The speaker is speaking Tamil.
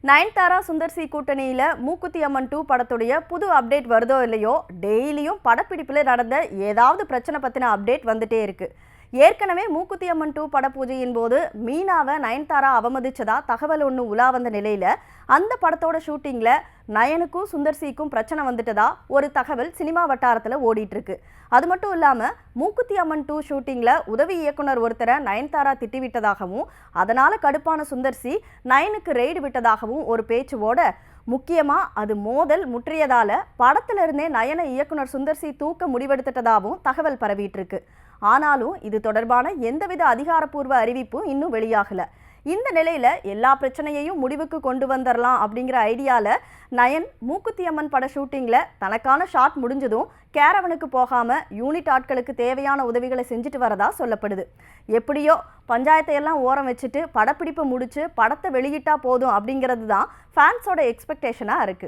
நயன்தாரா சுந்தர் சி கூட்டணியில மூக்குத்தி அம்மன் 2 படத்துடைய புது அப்டேட் வருதோ இல்லையோ, டெய்லியும் படப்பிடிப்புல நடந்த ஏதாவது பிரச்சனை பத்தின அப்டேட் வந்துட்டே இருக்கு. ஏற்கனவே மூக்குத்தி அம்மன் 2 பட பூஜையின் போது மீனாவை நயன்தாரா அவமதிச்சதா தகவல் ஒன்று உலா வந்த நிலையில அந்த படத்தோட ஷூட்டிங்ல நயனுக்கும் சுந்தர் சிக்கும் பிரச்சனை வந்துட்டதா ஒரு தகவல் சினிமா வட்டாரத்துல ஓடிட்டு இருக்கு. அது மட்டும் இல்லாம மூக்குத்தி அம்மன் 2 ஷூட்டிங்ல உதவி இயக்குனர் ஒருத்தரை நயன்தாரா திட்டிவிட்டதாகவும் அதனால கடுப்பான சுந்தர் சி நயனுக்கு ரெய்டு விட்டதாகவும் ஒரு பேச்சு ஓட, முக்கியமா அது மோதல் முற்றியதால படத்துல இருந்தே நயன இயக்குனர் சுந்தர் சி தூக்க முடிவெடுத்துட்டதாகவும் தகவல் பரவிட்டு இருக்கு. ஆனாலும் இது தொடர்பான எந்தவித அதிகாரப்பூர்வ அறிவிப்பும் இன்னும் வெளியாகல. இந்த நிலையில எல்லா பிரச்சனையையும் முடிவுக்கு கொண்டு வந்துடலாம் அப்படிங்கிற ஐடியால நயன் மூக்குத்தி அம்மன் பட ஷூட்டிங்ல தனக்கான ஷாட் முடிஞ்சதும் கேரவனுக்கு போகாம யூனிட் ஆட்களுக்கு தேவையான உதவிகளை செஞ்சுட்டு வரதா சொல்லப்படுது. எப்படியோ பஞ்சாயத்தை எல்லாம் ஓரம் வச்சுட்டு படப்பிடிப்பு முடிச்சு படத்தை வெளியிட்டா போதும் அப்படிங்கிறது தான் ஃபேன்ஸோட எக்ஸ்பெக்டேஷனா இருக்கு.